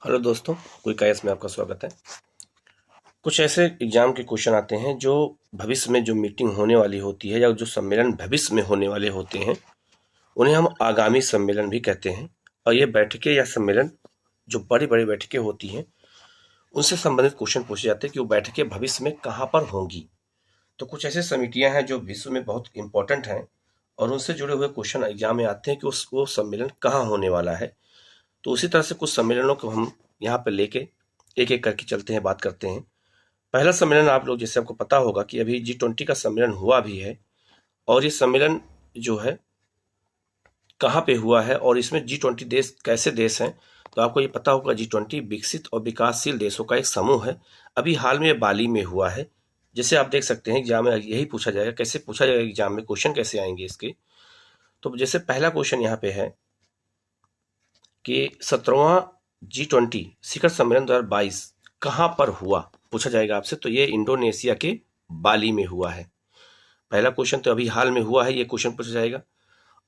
Hello दोस्तों, quick IAS में आपका स्वागत है। कुछ ऐसे एग्जाम के क्वेश्चन आते हैं जो भविष्य में जो मीटिंग होने वाली होती है या जो सम्मेलन भविष्य में होने वाले होते हैं उन्हें हम आगामी सम्मेलन भी कहते हैं। और ये बैठकें या सम्मेलन जो बड़ी बड़ी बैठकें होती हैं उनसे संबंधित क्वेश्चन पूछे जाते हैं कि वो बैठकें भविष्य में कहाँ पर होंगी। तो कुछ ऐसे समितियां हैं जो विश्व में बहुत इंपॉर्टेंट हैं और उनसे जुड़े हुए क्वेश्चन एग्जाम में आते हैं कि वो सम्मेलन कहाँ होने वाला है। तो उसी तरह से कुछ सम्मेलनों को हम यहाँ पर लेके एक एक करके चलते हैं, बात करते हैं। पहला सम्मेलन आप लोग, जैसे आपको पता होगा कि अभी G20 का सम्मेलन हुआ भी है और ये सम्मेलन जो है कहाँ पे हुआ है और इसमें G20 देश कैसे देश हैं। तो आपको ये पता होगा G20 विकसित और विकासशील देशों का एक समूह है। अभी हाल में बाली में हुआ है। जैसे आप देख सकते हैं एग्जाम में यही पूछा जाएगा, कैसे पूछा जाएगा एग्जाम में, क्वेश्चन कैसे आएंगे इसके। तो जैसे पहला क्वेश्चन यहाँ पे है कि 17वां G20 शिखर सम्मेलन 2022 कहाँ पर हुआ, पूछा जाएगा आपसे। तो ये इंडोनेशिया के बाली में हुआ है। पहला क्वेश्चन तो अभी हाल में हुआ है, ये क्वेश्चन पूछा जाएगा।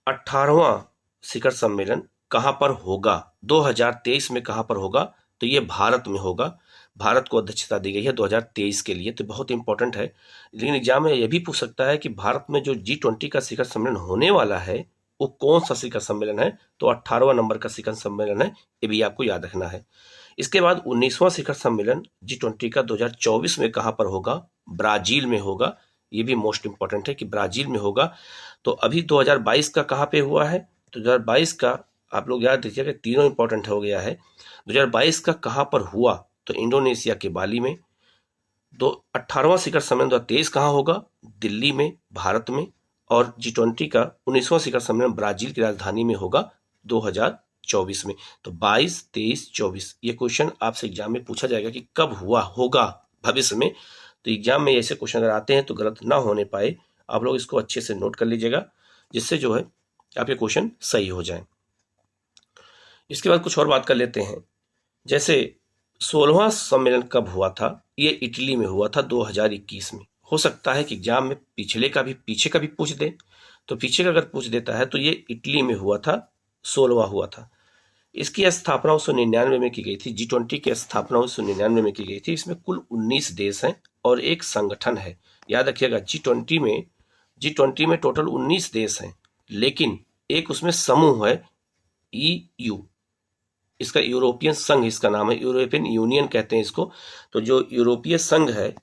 18वां शिखर सम्मेलन कहाँ पर होगा, 2023 में कहाँ पर होगा, तो ये भारत में होगा। भारत को अध्यक्षता दी गई है 2023 के लिए, तो बहुत इंपॉर्टेंट है। लेकिन एग्जाम में यह भी पूछ सकता है कि भारत में जो G20 का शिखर सम्मेलन होने वाला है वो कौन सा शिखर सम्मेलन है। तो 18वां नंबर का शिखर सम्मेलन है, ये भी आपको याद रखना है। इसके बाद 19वां शिखर सम्मेलन G20 का 2024 में कहाँ पर होगा, ब्राजील में होगा। ये भी मोस्ट इंपॉर्टेंट है कि ब्राजील में होगा। तो अभी 2022 का कहाँ पे हुआ है, तो 2022 का आप लोग याद रखिएगा, तीनों इंपॉर्टेंट हो गया है। 2022 का कहाँ पर हुआ, तो इंडोनेशिया के बाली में। 18वां शिखर सम्मेलन 2023 कहाँ होगा, दिल्ली में, भारत में। और G20 का 19वां शिखर सम्मेलन ब्राजील की राजधानी में होगा 2024 में। तो 22, 23, 24 ये क्वेश्चन आपसे एग्जाम में पूछा जाएगा कि कब हुआ होगा भविष्य में। तो एग्जाम में ऐसे क्वेश्चन अगर आते हैं तो गलत ना होने पाए, आप लोग इसको अच्छे से नोट कर लीजिएगा, जिससे जो है आपके क्वेश्चन सही हो जाए। इसके बाद कुछ और बात कर लेते हैं। जैसे 16वां सम्मेलन कब हुआ था, ये इटली में हुआ था 2021 में। हो सकता है कि एग्जाम में पीछे का भी पूछ दे, तो पीछे का अगर पूछ देता है तो ये इटली में हुआ था, 16वां हुआ था। इसकी स्थापना 1999 में की गई थी। G20 की स्थापना 1999 में की गई थी। इसमें कुल 19 देश हैं और एक संगठन है। याद रखिएगा, G20 में टोटल 19 देश हैं, लेकिन एक उसमें समूह है EU। इसका यूरोपियन संघ, इसका नाम है, यूरोपियन यूनियन कहते हैं इसको। तो जो यूरोपीय संघ है,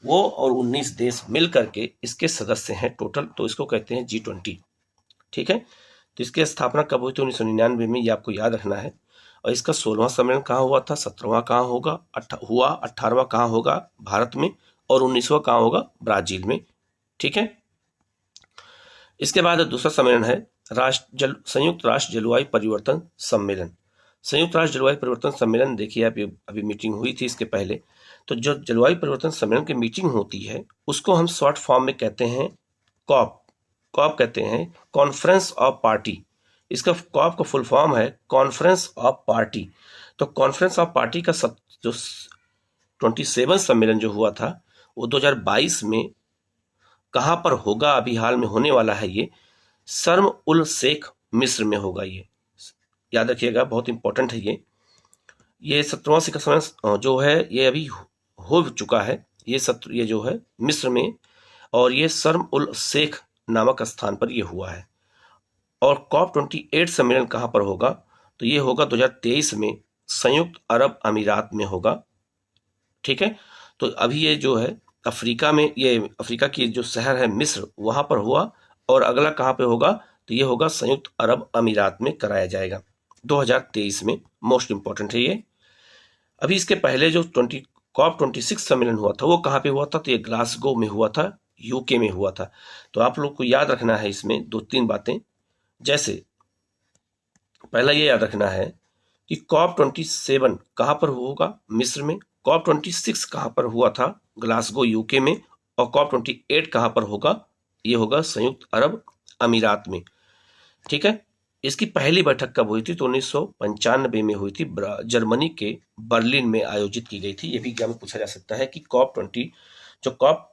वो और 19 देश मिल करके इसके सदस्य हैं टोटल, तो इसको कहते हैं G20। ठीक है, तो इसकी स्थापना कब हुई थी, 1999 में, ये आपको याद रखना है। और इसका 16वां सम्मेलन कहाँ हुआ था, 17वां कहाँ होगा, 18वां कहाँ होगा, भारत में। और 19वां कहाँ होगा, ब्राजील में। ठीक है, इसके बाद दूसरा सम्मेलन है संयुक्त राष्ट्र जलवायु परिवर्तन सम्मेलन। संयुक्त राष्ट्र जलवायु परिवर्तन सम्मेलन, देखिए आप, अभी मीटिंग हुई थी इसके पहले। तो जो जलवायु परिवर्तन सम्मेलन की मीटिंग होती है उसको हम शॉर्ट फॉर्म में कहते हैं कॉप कहते हैं, कॉन्फ्रेंस ऑफ पार्टी। इसका कॉप का फुल फॉर्म है कॉन्फ्रेंस ऑफ पार्टी। तो कॉन्फ्रेंस ऑफ पार्टी का जो 27वां सम्मेलन जो हुआ था वो 2022 में कहाँ पर होगा, अभी हाल में होने वाला है, ये शर्म उल शेख मिस्र में होगा। ये याद रखिएगा, बहुत इंपॉर्टेंट है ये 17वां शिखर सम्मेलन जो है ये अभी हो चुका है। ये जो है मिस्र में, और ये शर्म उल शेख नामक स्थान पर ये हुआ है। और COP28 सम्मेलन कहाँ पर होगा, तो ये होगा 2023 में संयुक्त अरब अमीरात में होगा। ठीक है, तो अभी ये जो है अफ्रीका में, ये अफ्रीका की जो शहर है मिस्र, वहां पर हुआ। और अगला कहाँ पे होगा, तो ये होगा संयुक्त अरब अमीरात में कराया जाएगा 2023 में। मोस्ट इंपॉर्टेंट है ये। अभी इसके पहले जो COP26 सम्मेलन हुआ था वो कहाँ पे हुआ था, तो ये ग्लासगो में हुआ था, यूके में हुआ था। तो आप लोग को याद रखना है इसमें 2-3 बातें। जैसे पहला ये याद रखना है कि COP27 कहाँ पर होगा, मिस्र में। COP26 कहाँ पर हुआ था, ग्लासगो यूके में। और COP28 कहाँ पर होगा, ये होगा संयुक्त अरब अमीरात में। ठीक है, इसकी पहली बैठक कब हुई थी, तो 1995 में हुई थी, जर्मनी के बर्लिन में आयोजित की गई थी। ये भी एग्जाम में पूछा जा सकता है कि जो कॉप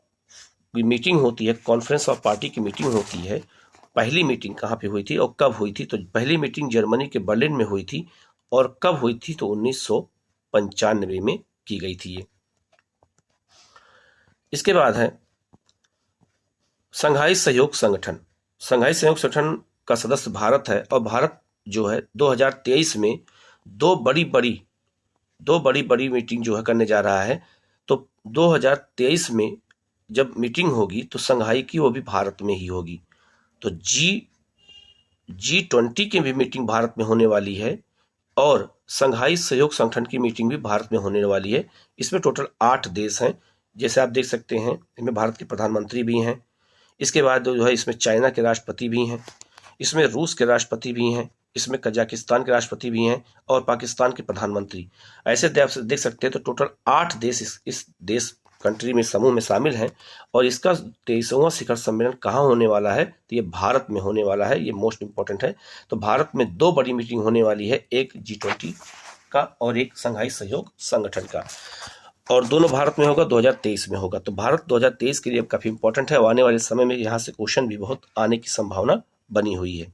की मीटिंग होती है, कॉन्फ्रेंस ऑफ पार्टी की मीटिंग होती है, पहली मीटिंग कहाँ पे हुई थी और कब हुई थी। तो पहली मीटिंग जर्मनी के बर्लिन में हुई थी और कब हुई थी? तो 1995 में की गई थी ये। इसके बाद है संघाई सहयोग संगठन। संघाई सहयोग संगठन का सदस्य भारत है और भारत जो है 2023 में दो बड़ी बड़ी मीटिंग जो है करने जा रहा है। तो 2023 में जब मीटिंग होगी तो संघाई की वो भी भारत में ही होगी। तो G20 की भी मीटिंग भारत में होने वाली है और संघाई सहयोग संगठन की मीटिंग भी भारत में होने वाली है। इसमें टोटल 8 देश हैं, जैसे आप देख सकते हैं। इनमें भारत के प्रधानमंत्री भी हैं। इसके बाद जो है इसमें चाइना के राष्ट्रपति भी हैं, इसमें रूस के राष्ट्रपति भी हैं, इसमें कजाकिस्तान के राष्ट्रपति भी हैं और पाकिस्तान के प्रधानमंत्री। ऐसे देख सकते हैं। तो टोटल 8 देश इस देश कंट्री में समूह में शामिल हैं और इसका 23वां शिखर सम्मेलन कहाँ होने वाला है? तो ये भारत में होने वाला है। ये मोस्ट इंपॉर्टेंट है। तो भारत में 2 बड़ी मीटिंग होने वाली है, एक G20 का और एक संघाई सहयोग संगठन का, और दोनों भारत में होगा, 2023 में होगा। तो भारत 2023 के लिए काफी इंपॉर्टेंट है और आने वाले समय में यहाँ से क्वेश्चन भी बहुत आने की संभावना बनी हुई है।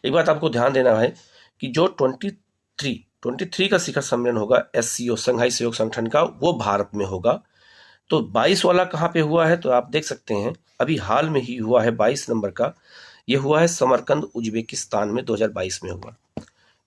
एक बात आपको ध्यान देना है कि जो 23 का शिखर सम्मेलन होगा SCO संघाई सहयोग संगठन का, वो भारत में होगा। तो 22 वाला कहाँ पे हुआ है? तो आप देख सकते हैं अभी हाल में ही हुआ है, 22 नंबर का ये हुआ है समरकंद उज्बेकिस्तान में, 2022 में हुआ।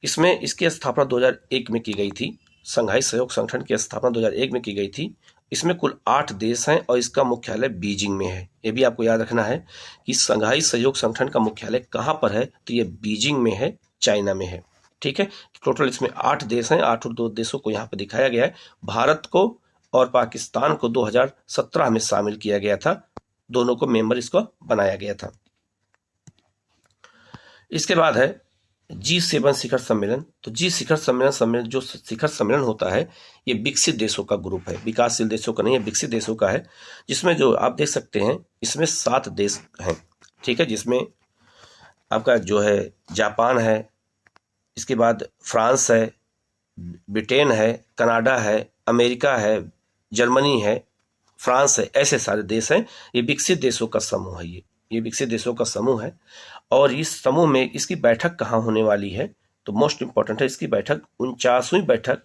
इसमें इसकी स्थापना 2001 में की गई थी। संघाई सहयोग संगठन की स्थापना 2001 में की गई थी। इसमें कुल 8 देश हैं और इसका मुख्यालय बीजिंग में है। ये भी आपको याद रखना है कि संघाई सहयोग संगठन का मुख्यालय कहाँ पर है? तो ये बीजिंग में है, चाइना में है। ठीक है। टोटल इसमें 8 देश हैं। 8 देशों को यहाँ पर दिखाया गया है। भारत को और पाकिस्तान को 2017 में शामिल किया गया था। दोनों को मेंबर इसको बनाया गया था। इसके बाद है G7 शिखर सम्मेलन। तो जी शिखर सम्मेलन जो शिखर सम्मेलन होता है ये विकसित देशों का ग्रुप है, विकासशील देशों का नहीं है, विकसित देशों का है। जिसमें जो आप देख सकते हैं इसमें 7 देश हैं। ठीक है। जिसमें आपका जो है जापान है, इसके बाद फ्रांस है, ब्रिटेन है, कनाडा है, अमेरिका है, जर्मनी है, फ्रांस है, ऐसे सारे देश हैं। ये विकसित देशों का समूह है। ये विकसित देशों का समूह है और इस समूह में इसकी बैठक कहाँ होने वाली है? तो मोस्ट इंपॉर्टेंट है इसकी बैठक 49वीं बैठक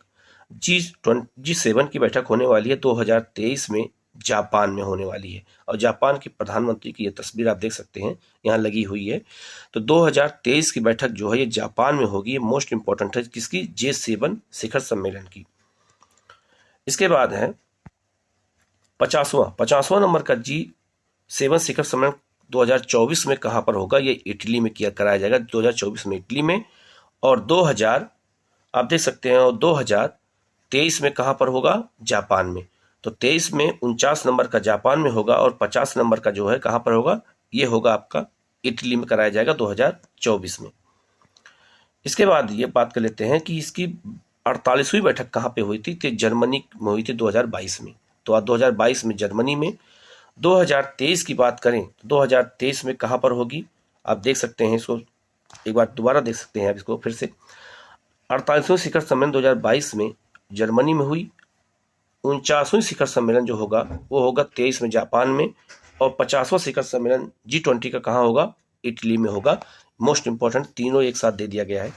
G7 की बैठक होने वाली है 2023 में, जापान में होने वाली है। और जापान के प्रधानमंत्री की ये तस्वीर आप देख सकते हैं यहाँ लगी हुई है। तो 2023 की बैठक जो है ये जापान में होगी। ये मोस्ट इंपॉर्टेंट है किसकी? G7 शिखर सम्मेलन की। इसके बाद है 50वां नंबर का G7 शिखर सम्मेलन 2024 में कहाँ पर होगा? ये इटली में कराया जाएगा, 2024 में इटली में। और 2000 आप देख सकते हैं, और 2023 में कहाँ पर होगा? जापान में। तो 23 में 49 नंबर का जापान में होगा और 50 नंबर का जो है कहाँ पर होगा? ये होगा आपका इटली में कराया जाएगा 2024 में। इसके बाद ये बात कर लेते हैं कि इसकी 48वीं बैठक कहाँ पे हुई थी? तो जर्मनी में हुई थी 2022 में। तो 2022 में जर्मनी में। 2023 की बात करें तो 2023 में कहाँ पर होगी? आप देख सकते हैं इसको, एक बार दोबारा देख सकते हैं आप इसको फिर से। 48वें शिखर सम्मेलन 2022 में जर्मनी में हुई। 49वें शिखर सम्मेलन जो होगा वो होगा 23 में जापान में। और 50वां शिखर सम्मेलन G20 का कहाँ होगा? इटली में होगा। मोस्ट इंपॉर्टेंट तीनों एक साथ दे दिया गया है।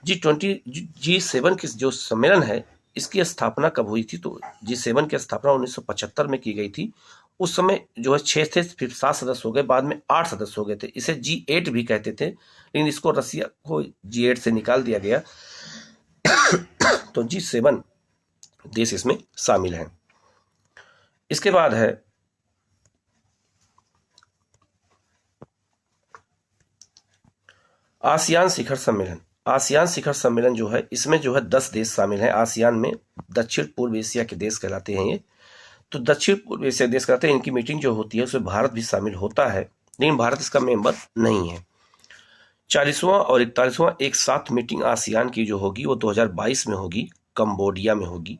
G7 की जो सम्मेलन है इसकी स्थापना कब हुई थी? तो G7 की स्थापना 1975 में की गई थी। उस समय जो है 6 थे, फिर 7 सदस्य हो गए, बाद में 8 सदस्य हो गए थे। इसे G8 भी कहते थे, लेकिन इसको रसिया को G8 से निकाल दिया गया। तो G7 देश इसमें शामिल हैं। इसके बाद है आसियान शिखर सम्मेलन। आसियान शिखर सम्मेलन जो है इसमें जो है 10 देश शामिल हैं। आसियान में दक्षिण पूर्व एशिया के देश कहलाते हैं ये। तो दक्षिण पूर्व एशिया देश कहते हैं, इनकी मीटिंग जो होती है उसमें भारत भी शामिल होता है, लेकिन भारत इसका मेंबर नहीं है। 40वां और 41वां एक साथ मीटिंग आसियान की जो होगी वो 2022 में होगी, कंबोडिया में होगी।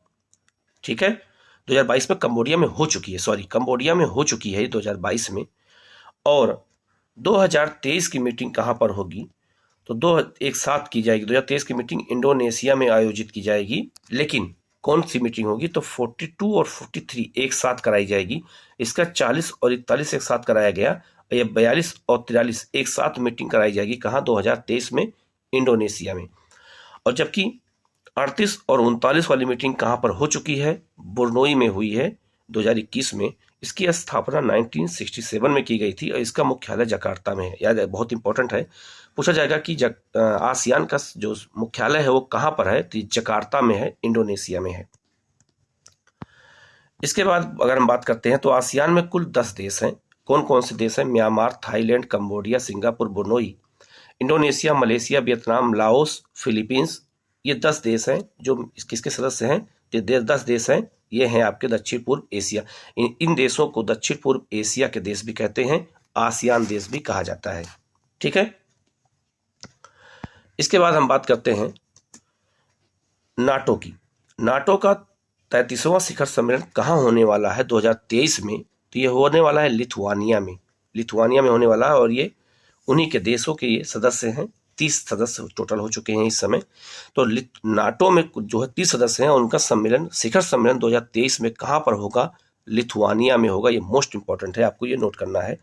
ठीक है। 2022 में कंबोडिया में हो चुकी है, कंबोडिया में हो चुकी है 2022 में। और 2023 की मीटिंग कहाँ पर होगी? तो दो एक साथ की जाएगी। 2023 की मीटिंग इंडोनेशिया में आयोजित की जाएगी। लेकिन कौन सी मीटिंग होगी? तो 42 और 43 एक साथ कराई जाएगी। इसका 40 और 41 एक साथ कराया गया। ये 42 और 43 एक साथ मीटिंग कराई जाएगी कहाँ? 2023 में इंडोनेशिया में। और जबकि 38 और 39 वाली मीटिंग कहाँ पर हो चुकी है, बुरनोई में हुई है 2021 में। इसकी स्थापना 1967 में की गई थी और इसका मुख्यालय जकार्ता में है। याद है, बहुत इंपॉर्टेंट है, पूछा जाएगा कि आसियान का जो मुख्यालय है वो कहाँ पर है, तो जकार्ता में है, इंडोनेशिया में है। इसके बाद अगर हम बात करते हैं तो आसियान में कुल 10 देश हैं। कौन कौन से देश हैं? Myanmar, Thailand, Cambodia, Singapore, Brunei, Indonesia, Malaysia, Vietnam, Laos, Philippines. ये 10 देश हैं जो किसके सदस्य हैं? ये 10 देश हैं, ये हैं आपके दक्षिण पूर्व एशिया। इन देशों को दक्षिण पूर्व एशिया के देश भी कहते हैं, आसियान देश भी कहा जाता है। ठीक है, इसके बाद हम बात करते हैं नाटो की। नाटो का 33वां शिखर सम्मेलन कहाँ होने वाला है 2023 में? तो ये होने वाला है लिथुआनिया में। लिथुआनिया में होने वाला है और ये उन्हीं के देशों के ये सदस्य हैं। 30 सदस्य टोटल हो चुके हैं इस समय। तो नाटो में जो है 30 सदस्य हैं, उनका सम्मेलन, शिखर सम्मेलन 2023 में कहाँ पर होगा? लिथुआनिया में होगा। ये मोस्ट इंपॉर्टेंट है, आपको ये नोट करना है,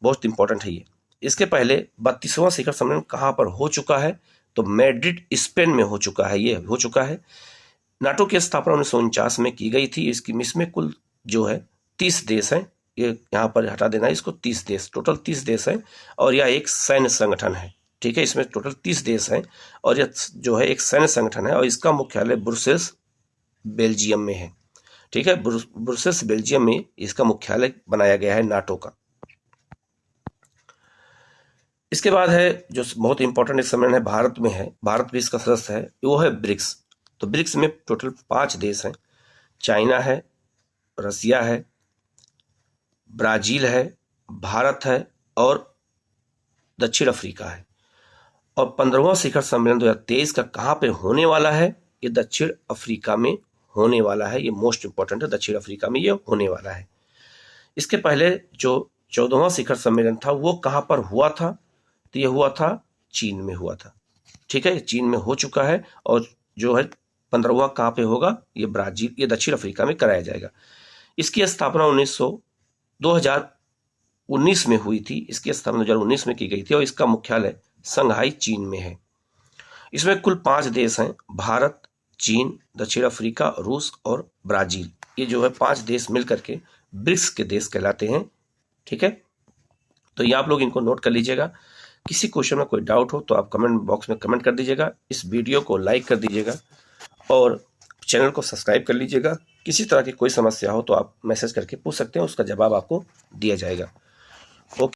बहुत इंपॉर्टेंट है ये। इसके पहले 32वां शिखर सम्मेलन कहाँ पर हो चुका है? तो मैड्रिड, स्पेन में हो चुका है, ये हो चुका है। नाटो की स्थापना 1949 में की गई थी। इसमें कुल जो है 30 देश हैं। ये यहाँ पर हटा देना है इसको, 30 देश, टोटल 30 देश हैं और यह एक सैन्य संगठन है। ठीक है, इसमें टोटल 30 देश हैं और यह जो है एक सैन्य संगठन है और इसका मुख्यालय ब्रुसेल्स, बेल्जियम में है। ठीक है, ब्रुसेल्स, बेल्जियम में इसका मुख्यालय बनाया गया है नाटो का। इसके बाद है जो बहुत इंपॉर्टेंट सम्मेलन है, भारत में है, भारत भी इसका सदस्य है, वो है ब्रिक्स। तो ब्रिक्स में टोटल 5 देश हैं। चाइना है, रसिया है, ब्राजील है, भारत है और दक्षिण अफ्रीका है। और 15वां शिखर सम्मेलन 2023 का कहाँ पे होने वाला है? ये दक्षिण अफ्रीका में होने वाला है। ये मोस्ट इंपॉर्टेंट है, दक्षिण अफ्रीका में ये होने वाला है। इसके पहले जो 14वां शिखर सम्मेलन था वो कहाँ पर हुआ था? तो ये हुआ था चीन में हुआ था। ठीक है, चीन में हो चुका है। और जो है 15वां कहाँ पे होगा? ये ब्राजील, ये दक्षिण अफ्रीका में कराया जाएगा। इसकी स्थापना 2019 में हुई थी। इसकी स्थापना 2019 में की गई थी और इसका मुख्यालय संघाई, चीन में है। इसमें कुल 5 देश हैं, भारत, चीन, दक्षिण अफ्रीका, रूस और ब्राजील। ये जो है 5 देश मिलकर के ब्रिक्स के देश कहलाते हैं। ठीक है, तो ये आप लोग इनको नोट कर लीजिएगा। किसी क्वेश्चन में कोई डाउट हो तो आप कमेंट बॉक्स में कमेंट कर दीजिएगा। इस वीडियो को लाइक कर दीजिएगा और चैनल को सब्सक्राइब कर लीजिएगा। किसी तरह की कोई समस्या हो तो आप मैसेज करके पूछ सकते हैं, उसका जवाब आपको दिया जाएगा। ओके।